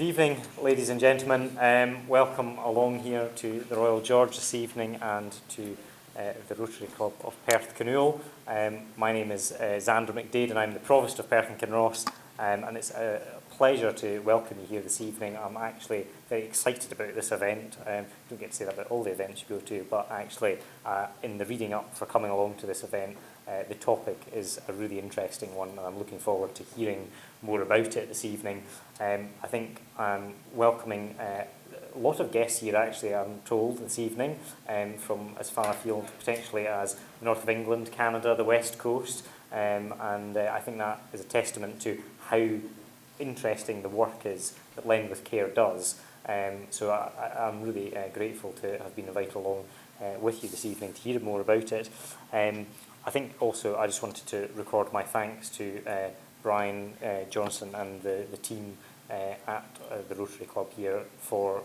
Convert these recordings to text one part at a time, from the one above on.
Good evening, ladies and gentlemen. Welcome along here to the Royal George this evening and to the Rotary Club of Perth Canoe. My name is Xander McDade and I'm the Provost of Perth and Kinross, and it's a pleasure to welcome you here this evening. I'm actually very excited about this event. Don't get to say that about all the events you go to, but actually in the reading up for coming along to this event, the topic is a really interesting one and I'm looking forward to hearing more about it this evening. I think I'm welcoming a lot of guests here actually, I'm told, this evening, from as far afield potentially as the north of England, Canada, the west coast, and I think that is a testament to how interesting the work is that Lendwithcare does. So I'm really grateful to have been invited along with you this evening to hear more about it. I think also I just wanted to record my thanks to Brian Johnson and the team at the Rotary Club here for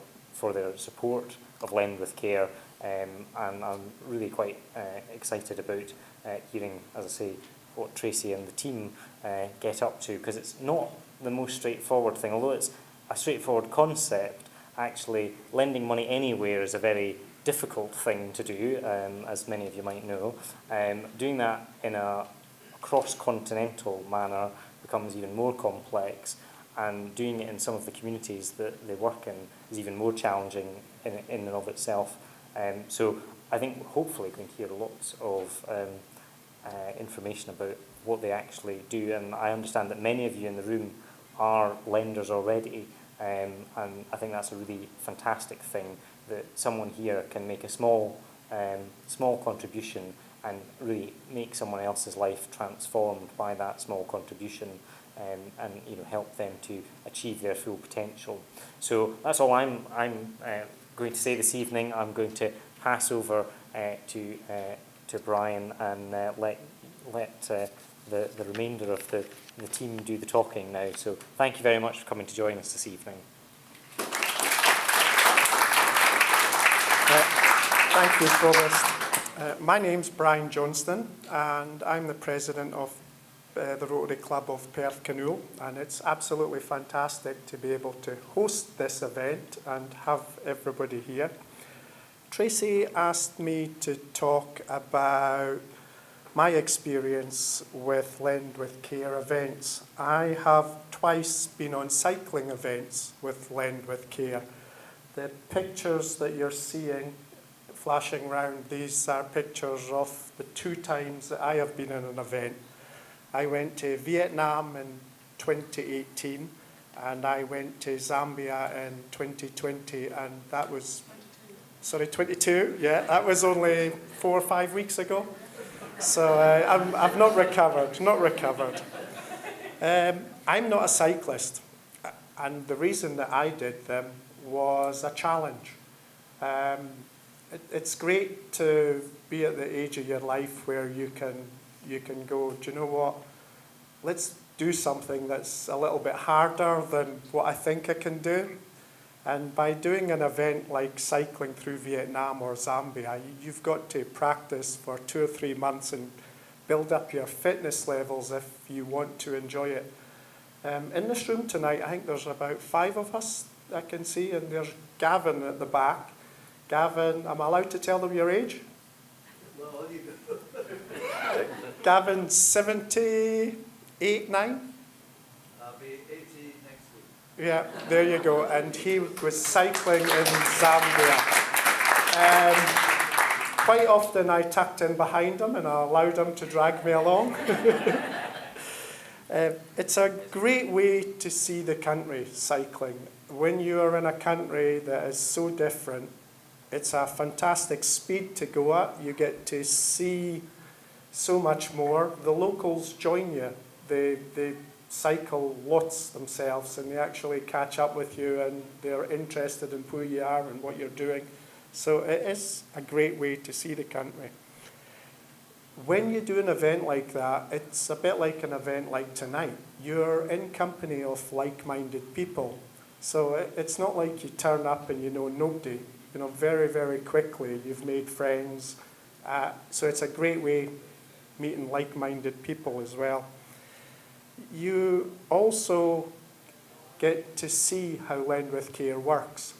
their support of Lendwithcare, and I'm really quite excited about hearing, as I say, what Tracy and the team get up to, because it's not the most straightforward thing. Although it's a straightforward concept, actually lending money anywhere is a very difficult thing to do, as many of you might know. Doing that in a cross-continental manner becomes even more complex, and doing it in some of the communities that they work in is even more challenging in and of itself. So I think hopefully we're going to hear lots of information about what they actually do, and I understand that many of you in the room are lenders already, and I think that's a really fantastic thing, that someone here can make a small contribution and really make someone else's life transformed by that small contribution, and help them to achieve their full potential. So that's all I'm going to say this evening. I'm going to pass over to Brian and let the remainder of the team do the talking now. So thank you very much for coming to join us this evening. Thank you, Provost. My name's Brian Johnston and I'm the President of the Rotary Club of Perth Canoe, and it's absolutely fantastic to be able to host this event and have everybody here. Tracy asked me to talk about my experience with Lendwithcare events. I have twice been on cycling events with Lendwithcare. The pictures that you're seeing flashing around, these are pictures of the 2 times that I have been in an event. I went to Vietnam in 2018 and I went to Zambia in 2020, and that was, 22, yeah, that was only 4 or 5 weeks ago. So I've not recovered. I'm not a cyclist, and the reason that I did them was a challenge. It's great to be at the age of your life where you can go, do you know what, let's do something that's a little bit harder than what I think I can do. And by doing an event like cycling through Vietnam or Zambia, you've got to practice for 2 or 3 months and build up your fitness levels if you want to enjoy it. In this room tonight, I think there's about 5 of us I can see, and there's Gavin at the back. Gavin, am I allowed to tell them your age? Well, you go. Gavin's 78, 9? I'll be 80 next week. Yeah, there you go. And he was cycling in Zambia. Quite often I tucked in behind him and I allowed him to drag me along. It's a great way to see the country, cycling. When you are in a country that is so different, it's a fantastic speed to go at. You get to see so much more. The locals join you. They cycle lots themselves and they actually catch up with you and they're interested in who you are and what you're doing. So it is a great way to see the country. When you do an event like that, it's a bit like an event like tonight. You're in company of like-minded people. So it's not like you turn up and you know nobody. Very, very quickly you've made friends. So it's a great way meeting like-minded people as well. You also get to see how Lendwithcare works.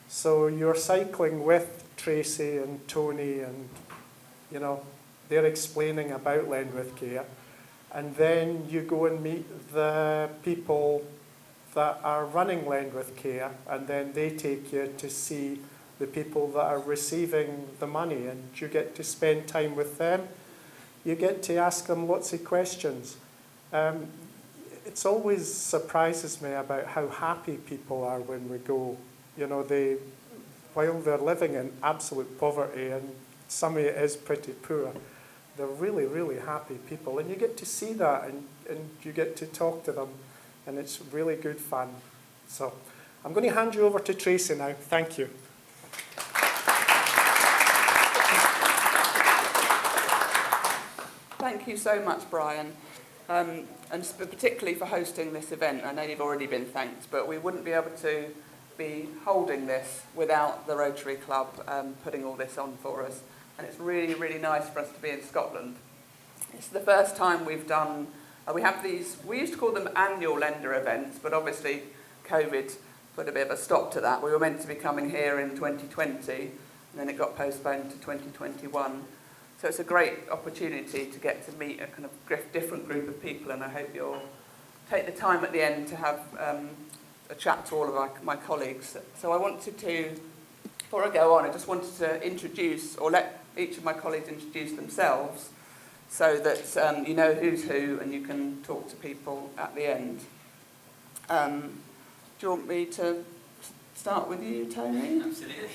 So you're cycling with Tracy and Tony and, you know, they're explaining about Lendwithcare. And then you go and meet the people that are running Lendwithcare, and then they take you to see the people that are receiving the money, and you get to spend time with them. You get to ask them lots of questions. It's always surprises me about how happy people are when we go. You know, while they're living in absolute poverty, and some of it is pretty poor, they're really, really happy people. And you get to see that, and you get to talk to them, and it's really good fun. So I'm going to hand you over to Tracy now. Thank you. Thank you so much, Brian, and particularly for hosting this event. I know you've already been thanked, but we wouldn't be able to be holding this without the Rotary Club putting all this on for us. And it's really, really nice for us to be in Scotland. It's the first time we've done, we have these, we used to call them annual lender events, but obviously COVID put a bit of a stop to that. We were meant to be coming here in 2020, and then it got postponed to 2021. So it's a great opportunity to get to meet a kind of different group of people, and I hope you'll take the time at the end to have a chat to all of my colleagues. So I wanted to, before I go on, I just wanted to introduce, or let each of my colleagues introduce themselves, so that you know who's who and you can talk to people at the end. Do you want me to start with you, Tony? Absolutely.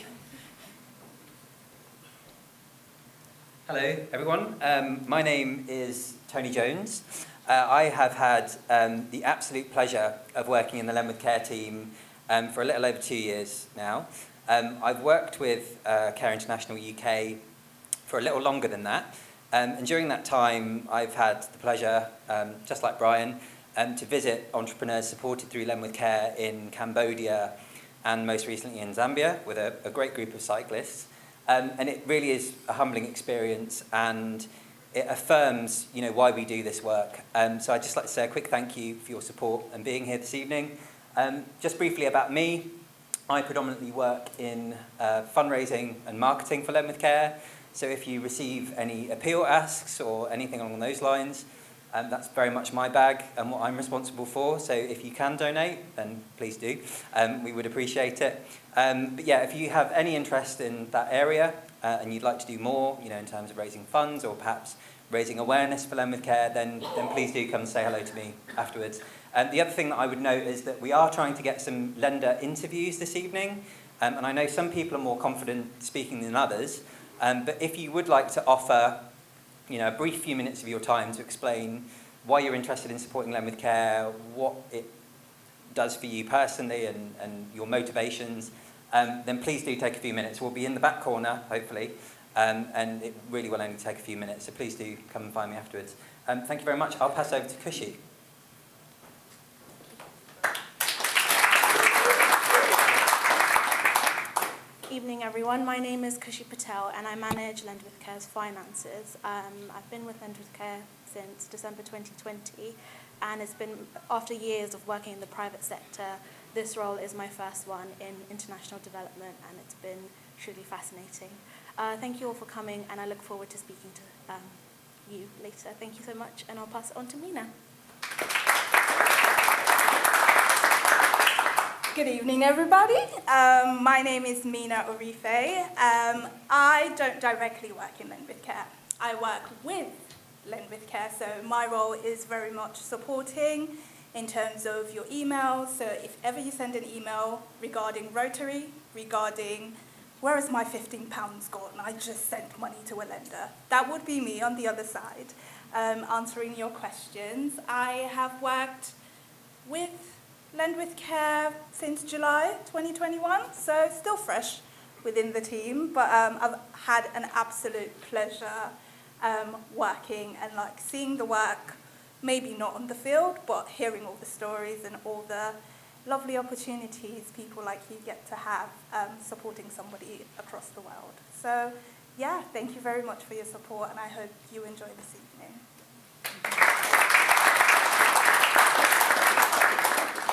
Hello, everyone. My name is Tony Jones. I have had the absolute pleasure of working in the Lendwithcare team for a little over 2 years now. I've worked with Care International UK for a little longer than that. And during that time, I've had the pleasure, just like Brian, to visit entrepreneurs supported through Lendwithcare in Cambodia and most recently in Zambia with a great group of cyclists. And it really is a humbling experience, and it affirms, you know, why we do this work. So I'd just like to say a quick thank you for your support and being here this evening. Just briefly about me, I predominantly work in fundraising and marketing for Lendwithcare. So if you receive any appeal asks or anything along those lines, that's very much my bag and what I'm responsible for. So if you can donate, then please do. We would appreciate it. But yeah, if you have any interest in that area and you'd like to do more, you know, in terms of raising funds or perhaps raising awareness for Lendwithcare, then please do come and say hello to me afterwards. The other thing that I would note is that we are trying to get some lender interviews this evening. And I know some people are more confident speaking than others. But if you would like to offer, you know, a brief few minutes of your time to explain why you're interested in supporting Lendwithcare, what it does for you personally and your motivations, then please do take a few minutes. We'll be in the back corner, hopefully, and it really will only take a few minutes, so please do come and find me afterwards. Thank you very much. I'll pass over to Kushi. Evening everyone, my name is Kushi Patel and I manage Lendwithcare's finances. I've been with Lendwithcare since December 2020, and it's been, after years of working in the private sector, this role is my first one in international development, and it's been truly fascinating. Thank you all for coming, and I look forward to speaking to you later. Thank you so much, and I'll pass it on to Mina. Good evening, everybody. My name is Mina Orife. I don't directly work in Lendwithcare. I work with Lendwithcare, so my role is very much supporting in terms of your emails. So if ever you send an email regarding Rotary, regarding where is my £15 gone, I just sent money to a lender, that would be me on the other side, answering your questions. I have worked with Lendwithcare since July 2021, so still fresh within the team, but I've had an absolute pleasure working and like seeing the work, maybe not on the field, but hearing all the stories and all the lovely opportunities people like you get to have supporting somebody across the world. So yeah, thank you very much for your support, and I hope you enjoy this evening.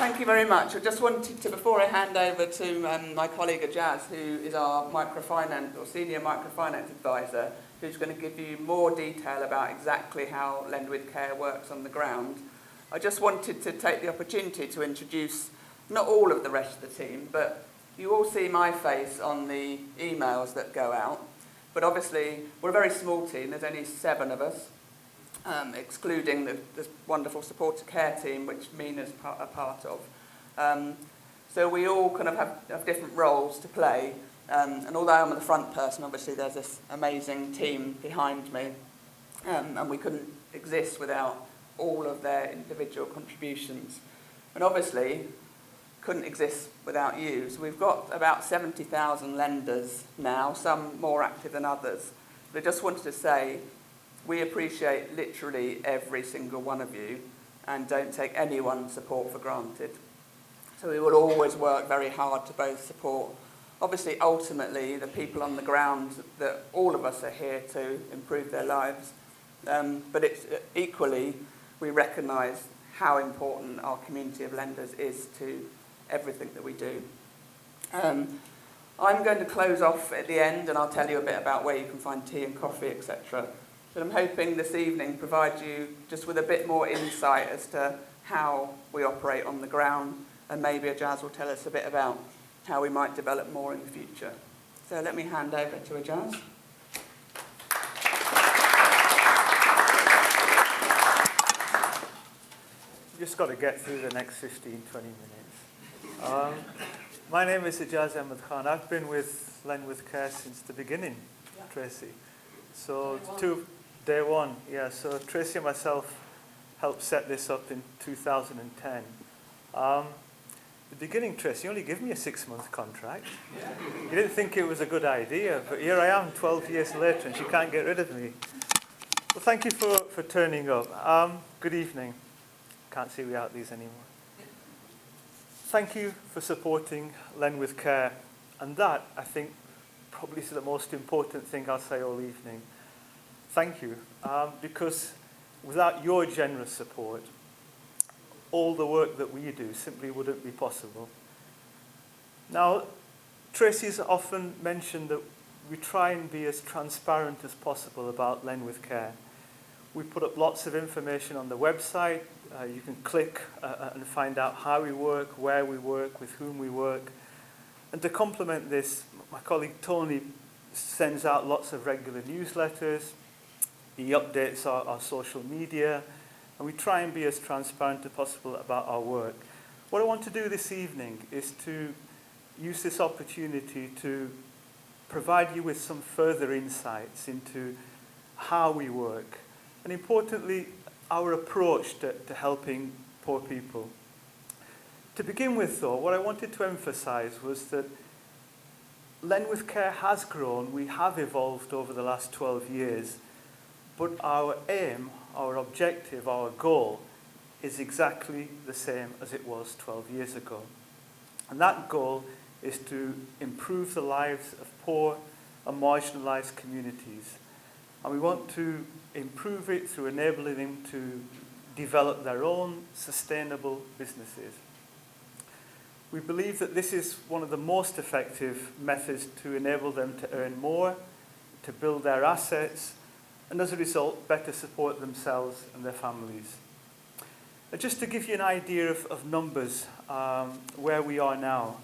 Thank you very much. I just wanted to, before I hand over to my colleague Ajaz, who is our microfinance or senior microfinance advisor, who's going to give you more detail about exactly how Lendwithcare works on the ground, I just wanted to take the opportunity to introduce not all of the rest of the team, but you all see my face on the emails that go out. But obviously, we're a very small team. There's only 7 of us, excluding the wonderful supporter care team, which Mina's a part of. So we all kind of have different roles to play. And although I'm the front person, obviously there's this amazing team behind me. And we couldn't exist without all of their individual contributions. And obviously, couldn't exist without you. So we've got about 70,000 lenders now, some more active than others. But I just wanted to say, we appreciate literally every single one of you and don't take anyone's support for granted. So we will always work very hard to both support, obviously, ultimately, the people on the ground that all of us are here to improve their lives. But it's equally, we recognise how important our community of lenders is to everything that we do. I'm going to close off at the end and I'll tell you a bit about where you can find tea and coffee, etc. But I'm hoping this evening provide you just with a bit more insight as to how we operate on the ground, and maybe Ajaz will tell us a bit about how we might develop more in the future. So let me hand over to Ajaz. Just got to get through the next 15, 20 minutes. My name is Ajaz Khan. I've been with Lendwithcare since the beginning, Tracy. So day one, yeah. So Tracy and myself helped set this up in 2010. The beginning, Tracy, you only gave me a 6-month contract. You didn't think it was a good idea, but here I am 12 years later and she can't get rid of me. Well, thank you for turning up. Good evening. Can't see without these anymore. Thank you for supporting Lendwithcare, and that, I think, probably is the most important thing I'll say all evening. Thank you, because without your generous support, all the work that we do simply wouldn't be possible. Now, Tracy's often mentioned that we try and be as transparent as possible about Lendwithcare. We put up lots of information on the website. You can click and find out how we work, where we work, with whom we work. And to complement this, my colleague Tony sends out lots of regular newsletters. He updates our social media. And we try and be as transparent as possible about our work. What I want to do this evening is to use this opportunity to provide you with some further insights into how we work. And importantly, our approach to helping poor people. To begin with, though, what I wanted to emphasize was that Lendwithcare has grown, we have evolved over the last 12 years, but our aim, our objective, our goal is exactly the same as it was 12 years ago. And that goal is to improve the lives of poor and marginalized communities. And we want to improve it through enabling them to develop their own sustainable businesses. We believe that this is one of the most effective methods to enable them to earn more, to build their assets, and as a result, better support themselves and their families. Just to give you an idea of numbers, where we are now.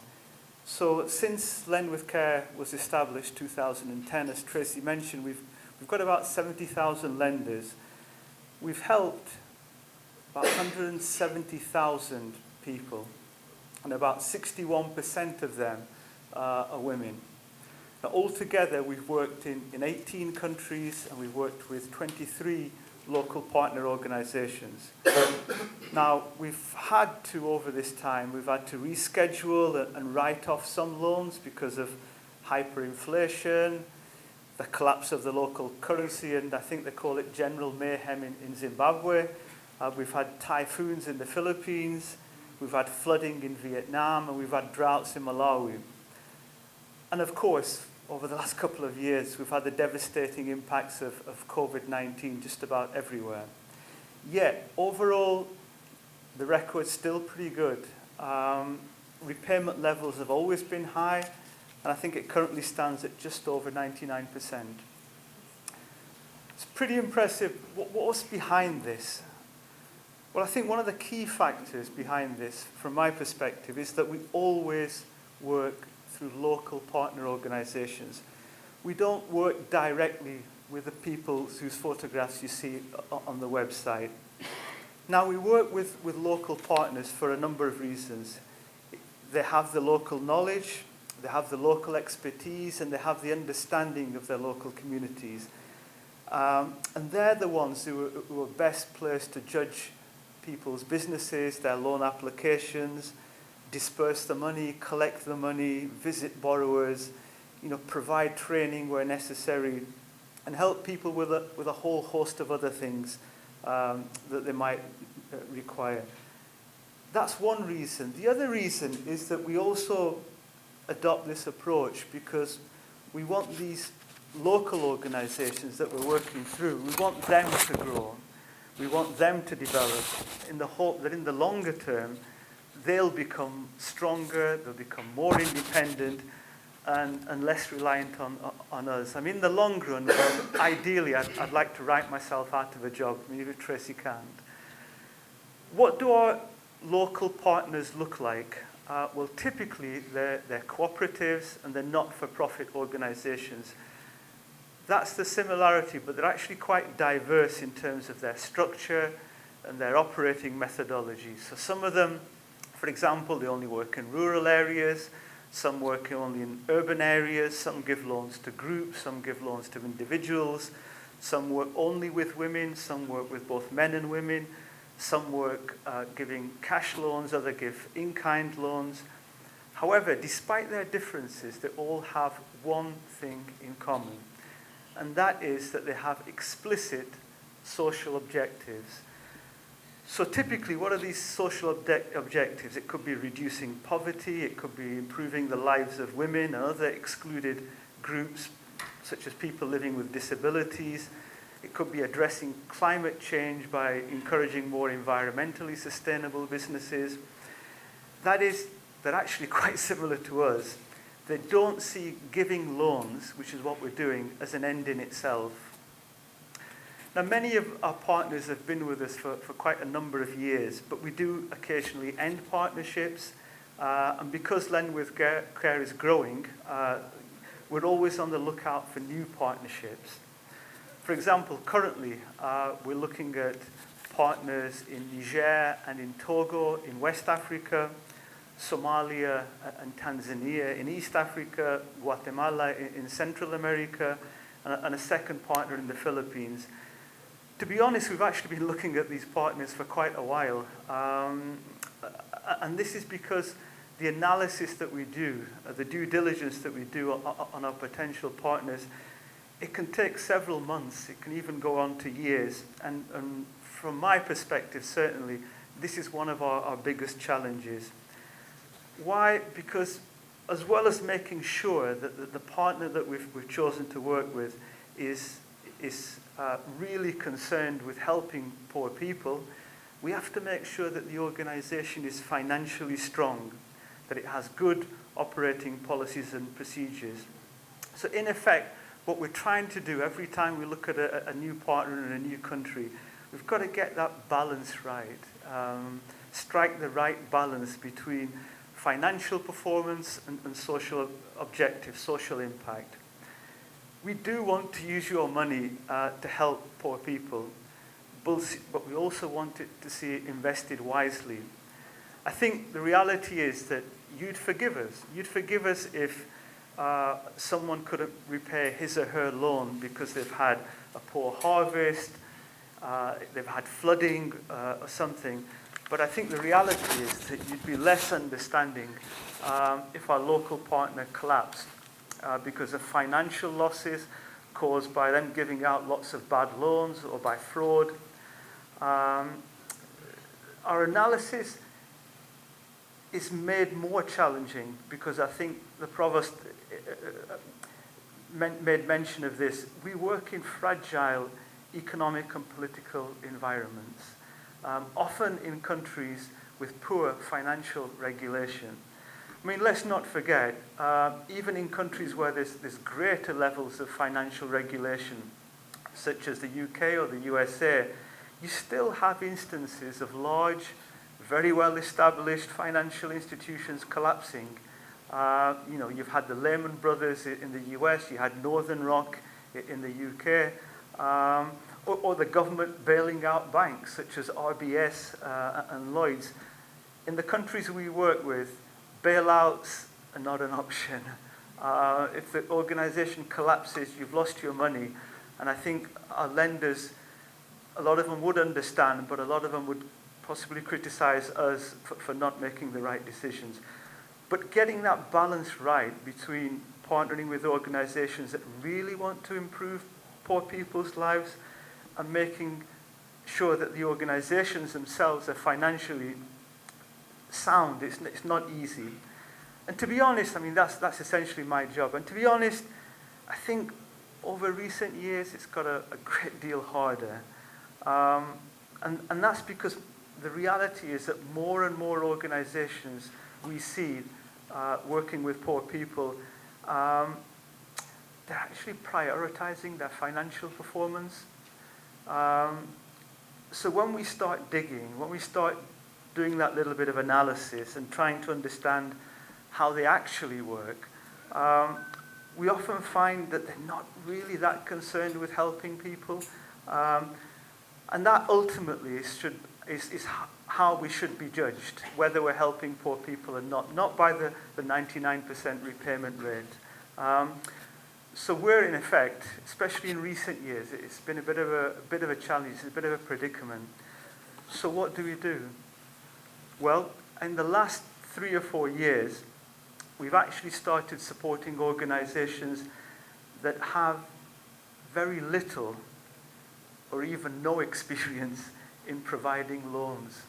So since Lendwithcare was established 2010, as Tracy mentioned, we've got about 70,000 lenders. We've helped about 170,000 people, and about 61% of them are women. Now, altogether, we've worked in 18 countries, and we've worked with 23 local partner organisations. Now, we've had to, over this time, we've had to reschedule and write off some loans because of hyperinflation, the collapse of the local currency, and I think they call it general mayhem in Zimbabwe. We've had typhoons in the Philippines, we've had flooding in Vietnam, and we've had droughts in Malawi. And of course, over the last couple of years, we've had the devastating impacts of COVID-19 just about everywhere. Yet, overall, the record's still pretty good. Repayment levels have always been high, and I think it currently stands at just over 99%. It's pretty impressive. What's behind this? Well, I think one of the key factors behind this, from my perspective, is that we always work through local partner organisations. We don't work directly with the people whose photographs you see on the website. Now, we work with local partners for a number of reasons. They have the local knowledge, they have the local expertise, and they have the understanding of their local communities. And they're the ones who are best placed to judge people's businesses, their loan applications, disperse the money, collect the money, visit borrowers, provide training where necessary, and help people with a whole host of other things that they might require. That's one reason. The other reason is that we also adopt this approach because we want these local organisations that we're working through, we want them to grow. We want them to develop in the hope that in the longer term, they'll become stronger, they'll become more independent, and less reliant on us. I mean, in the long run, ideally, I'd like to write myself out of a job. Maybe Tracy can't. What do our local partners look like? Well, typically, they're cooperatives and they're not-for-profit organisations. That's the similarity, but they're actually quite diverse in terms of their structure and their operating methodology. So some of them, for example, they only work in rural areas, some work only in urban areas, some give loans to groups, some give loans to individuals, some work only with women, some work with both men and women, some work giving cash loans, others give in-kind loans. However, despite their differences, they all have one thing in common, and that is that they have explicit social objectives. So typically, what are these social objectives? It could be reducing poverty, it could be improving the lives of women and other excluded groups, such as people living with disabilities. It could be addressing climate change by encouraging more environmentally sustainable businesses. That is, they're actually quite similar to us. They don't see giving loans, which is what we're doing, as an end in itself. Now, many of our partners have been with us for quite a number of years, but we do occasionally end partnerships. And because Lendwithcare is growing, we're always on the lookout for new partnerships. For example, currently, we're looking at partners in Niger and in Togo in West Africa, Somalia and Tanzania in East Africa, Guatemala in Central America, and a second partner in the Philippines. To be honest, we've actually been looking at these partners for quite a while. And this is because the analysis that we do, the due diligence that we do on our potential partners, it can take several months. It can even go on to years. And from my perspective, certainly, this is one of our biggest challenges. Why? Because as well as making sure that the partner that we've chosen to work with is really concerned with helping poor people, we have to make sure that the organisation is financially strong, that it has good operating policies and procedures. So in effect, what we're trying to do every time we look at a new partner in a new country, we've got to get that balance right, strike the right balance between financial performance and social objectives, social impact. We do want to use your money to help poor people, but we also want it to see it invested wisely. I think the reality is that you'd forgive us. You'd forgive us if someone couldn't repay his or her loan because they've had a poor harvest, they've had flooding or something. But I think the reality is that you'd be less understanding if our local partner collapsed because of financial losses caused by them giving out lots of bad loans or by fraud. Our analysis is made more challenging because I think the Provost made mention of this. We work in fragile economic and political environments. Often in countries with poor financial regulation. I mean, let's not forget, even in countries where there's greater levels of financial regulation, such as the UK or the USA, you still have instances of large, very well-established financial institutions collapsing. You've had the Lehman Brothers in the US, you had Northern Rock in the UK, or the government bailing out banks such as RBS and Lloyds. In the countries we work with, bailouts are not an option. If the organization collapses, you've lost your money. And I think our lenders, a lot of them would understand, but a lot of them would possibly criticize us for not making the right decisions. But getting that balance right between partnering with organizations that really want to improve poor people's lives and making sure that the organizations themselves are financially sound, it's not easy. And to be honest, I mean, that's essentially my job. And to be honest, I think over recent years, it's got a great deal harder. And that's because the reality is that more and more organizations we see working with poor people, they're actually prioritizing their financial performance. So when we start digging, when we start doing that little bit of analysis and trying to understand how they actually work, we often find that they're not really that concerned with helping people. And that ultimately is how we should be judged, whether we're helping poor people or not by the 99% repayment rate. So we're in effect, especially in recent years, it's been a bit of a challenge, a bit of a predicament. So what do? Well, in the last 3 or 4 years, we've actually started supporting organizations that have very little or even no experience in providing loans.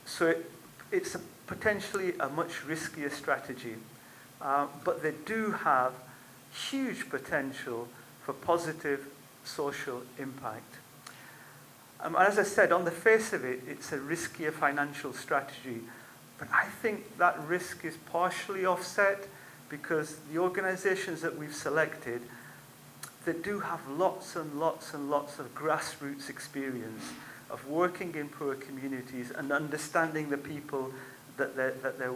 So it's potentially a much riskier strategy, but they do have huge potential for positive social impact. As I said, on the face of it, it's a riskier financial strategy, but I think that risk is partially offset because the organizations that we've selected, they do have lots and lots and lots of grassroots experience of working in poor communities and understanding the people that they're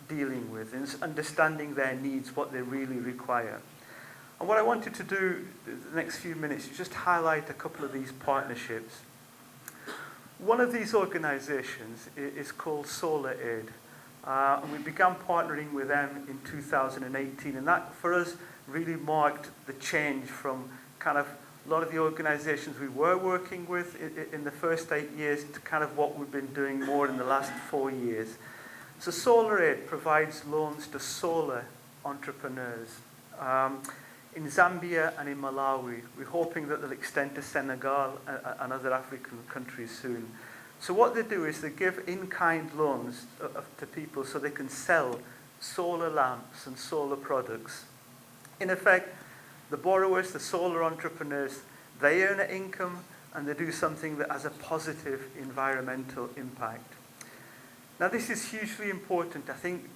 dealing with and understanding their needs, what they really require. And what I wanted to do the next few minutes is just highlight a couple of these partnerships. One of these organizations is called Solar Aid. And we began partnering with them in 2018. And that, for us, really marked the change from kind of a lot of the organizations we were working with in the first 8 years to kind of what we've been doing more in the last 4 years. So Solar Aid provides loans to solar entrepreneurs. In Zambia and in Malawi, we're hoping that they'll extend to Senegal and other African countries soon. So what they do is they give in-kind loans to people so they can sell solar lamps and solar products. In effect, the borrowers, the solar entrepreneurs, they earn an income and they do something that has a positive environmental impact. Now this is hugely important. I think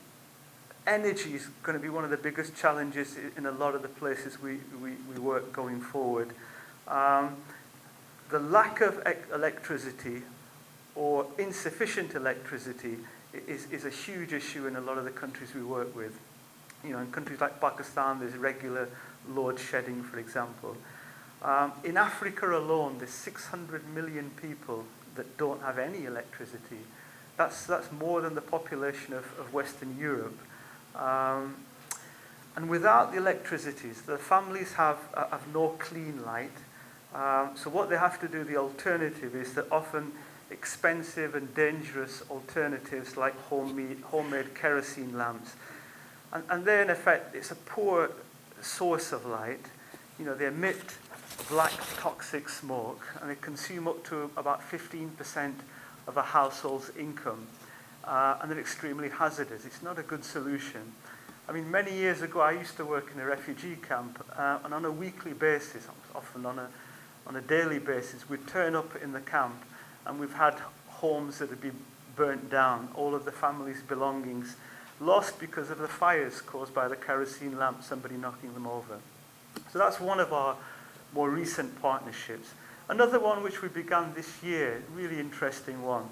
energy is going to be one of the biggest challenges in a lot of the places we work going forward. The lack of electricity or insufficient electricity is a huge issue in a lot of the countries we work with. You know, in countries like Pakistan, there's regular load shedding, for example. In Africa alone, there's 600 million people that don't have any electricity. That's more than the population of Western Europe. And without the electricities, the families have no clean light. So what they have to do, the alternative, is that often expensive and dangerous alternatives like homemade kerosene lamps. And they, in effect, it's a poor source of light. You know, they emit black toxic smoke and they consume up to about 15% of a household's income. And they're extremely hazardous. It's not a good solution. I mean, many years ago, I used to work in a refugee camp, and on a weekly basis, often on a daily basis, we'd turn up in the camp, and we've had homes that had been burnt down, all of the family's belongings lost because of the fires caused by the kerosene lamp, somebody knocking them over. So that's one of our more recent partnerships. Another one which we began this year, really interesting one,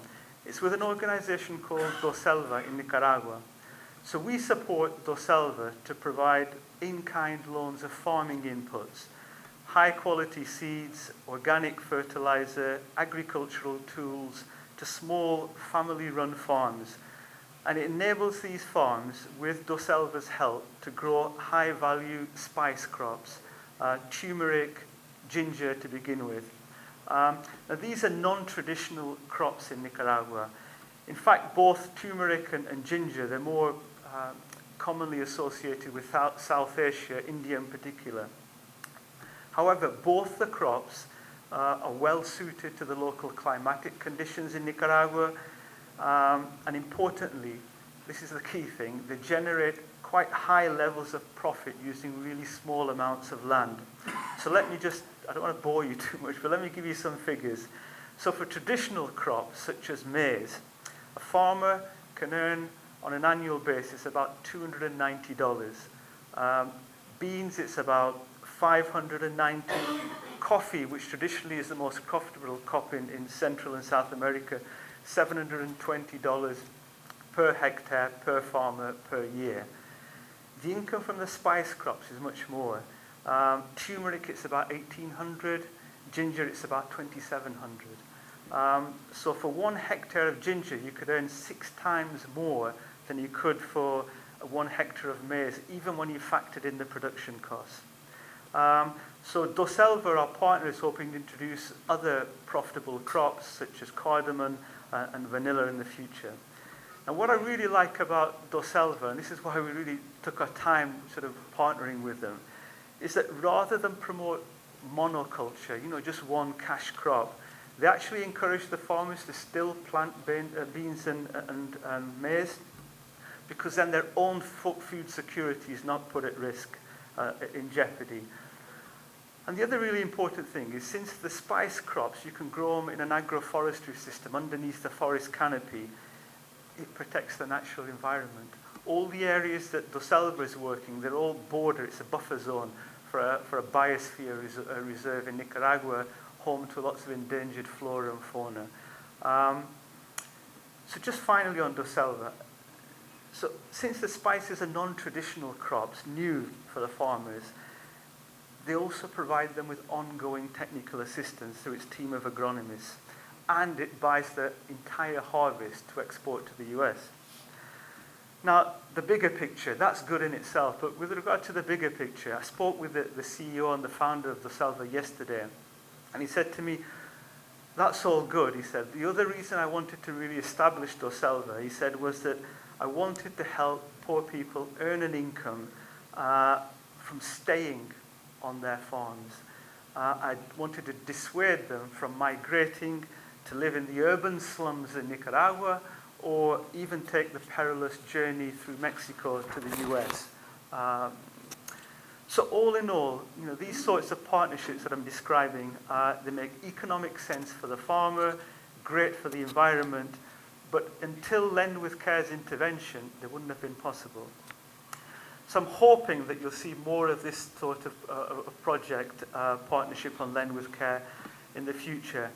it's with an organization called Doselva in Nicaragua. So we support Doselva to provide in-kind loans of farming inputs, high-quality seeds, organic fertilizer, agricultural tools to small family-run farms. And it enables these farms, with Doselva's help, to grow high-value spice crops, turmeric, ginger to begin with. Now these are non-traditional crops in Nicaragua. In fact, both turmeric and ginger, they're more commonly associated with South Asia, India in particular. However, both the crops are well suited to the local climatic conditions in Nicaragua, and importantly, this is the key thing, they generate quite high levels of profit using really small amounts of land. So let me just, I don't want to bore you too much, but let me give you some figures. So for traditional crops such as maize, a farmer can earn on an annual basis about $290. Beans, it's about $590. Coffee, which traditionally is the most profitable crop in Central and South America, $720 per hectare, per farmer, per year. The income from the spice crops is much more. Turmeric, it's about $1,800. Ginger, it's about $2,700. So for 1 hectare of ginger, you could earn 6 times more than you could for 1 hectare of maize, even when you factored in the production costs. So Doselva, our partner, is hoping to introduce other profitable crops, such as cardamom and vanilla in the future. And what I really like about Doselva, and this is why we really took our time sort of partnering with them, is that rather than promote monoculture, just one cash crop, they actually encourage the farmers to still plant beans and maize, because then their own food security is not put at risk, in jeopardy. And the other really important thing is, since the spice crops, you can grow them in an agroforestry system underneath the forest canopy, it protects the natural environment. All the areas that Doselva is working, they're all border, it's a buffer zone for a biosphere reserve in Nicaragua, home to lots of endangered flora and fauna. So just finally on Doselva, so since the spices are non-traditional crops, new for the farmers, they also provide them with ongoing technical assistance through its team of agronomists, and it buys the entire harvest to export to the US. Now, the bigger picture, that's good in itself, but with regard to the bigger picture, I spoke with the CEO and the founder of Doselva yesterday, and he said to me, that's all good, he said. The other reason I wanted to really establish Doselva, he said, was that I wanted to help poor people earn an income from staying on their farms. I wanted to dissuade them from migrating to live in the urban slums in Nicaragua, or even take the perilous journey through Mexico to the US. So all in all, these sorts of partnerships that I'm describing, they make economic sense for the farmer, great for the environment, but until Lendwithcare's intervention, they wouldn't have been possible. So I'm hoping that you'll see more of this sort of project partnership on Lendwithcare in the future.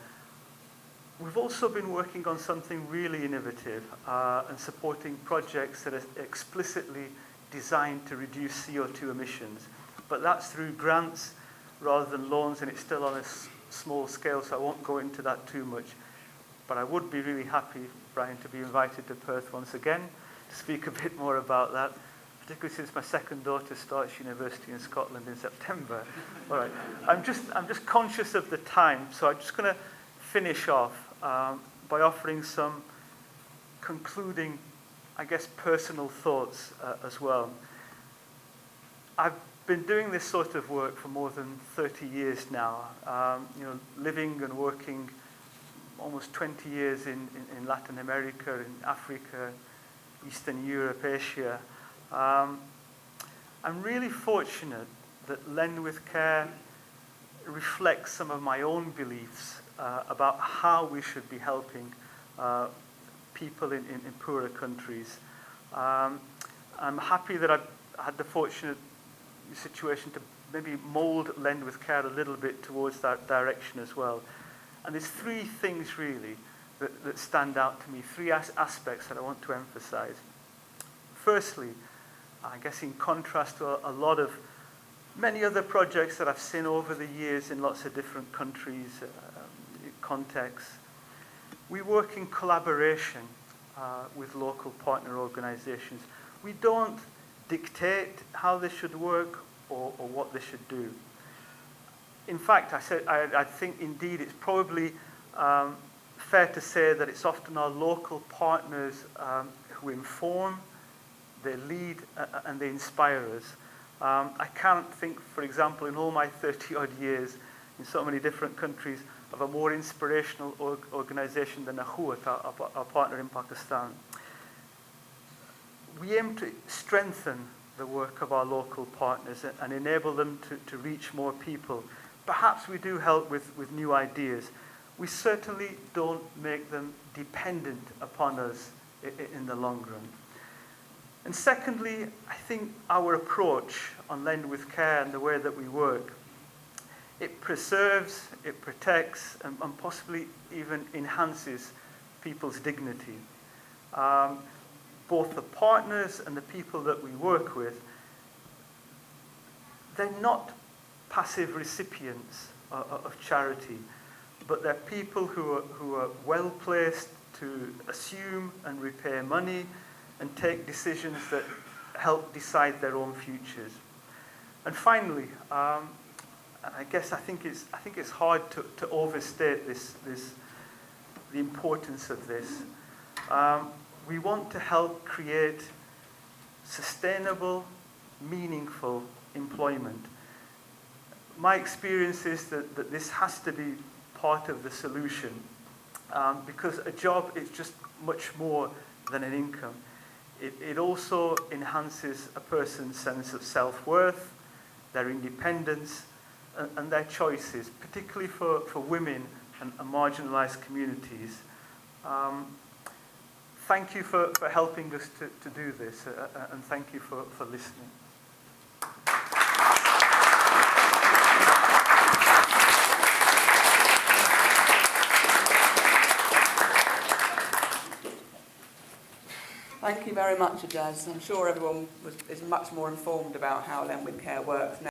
We've also been working on something really innovative and supporting projects that are explicitly designed to reduce CO2 emissions. But that's through grants rather than loans, and it's still on a small scale, so I won't go into that too much. But I would be really happy, Brian, to be invited to Perth once again to speak a bit more about that, particularly since my second daughter starts university in Scotland in September. All right, I'm just conscious of the time, so I'm just going to finish off by offering some concluding, I guess, personal thoughts as well. I've been doing this sort of work for more than 30 years now, living and working almost 20 years in Latin America, in Africa, Eastern Europe, Asia. I'm really fortunate that Lendwithcare reflects some of my own beliefs about how we should be helping people in poorer countries. I'm happy that I've had the fortunate situation to maybe mould Lendwithcare a little bit towards that direction as well. And there's three things really that stand out to me, three aspects that I want to emphasize. Firstly, I guess in contrast to many other projects that I've seen over the years in lots of different countries, contexts, we work in collaboration with local partner organizations. We don't dictate how they should work or what they should do. In fact, I think indeed it's probably fair to say that it's often our local partners who inform, they lead, and they inspire us. I can't think, for example, in all my 30-odd years in so many different countries, of a more inspirational organization than Ahuat, our partner in Pakistan. We aim to strengthen the work of our local partners and enable them to reach more people. Perhaps we do help with new ideas. We certainly don't make them dependent upon us in the long run. And secondly, I think our approach on Lendwithcare and the way that we work, it preserves, it protects, and possibly even enhances people's dignity. Both the partners and the people that we work with, they're not passive recipients of charity, but they're people who are well placed to assume and repay money and take decisions that help decide their own futures. And finally, I think it's hard to overstate the importance of this. We want to help create sustainable, meaningful employment. My experience is that this has to be part of the solution, because a job is just much more than an income. It also enhances a person's sense of self-worth, their independence, and their choices, particularly for women and marginalised communities. Thank you for helping us to do this, and thank you for listening. Thank you very much, Ajaz. I'm sure everyone is much more informed about how Lendwithcare works now.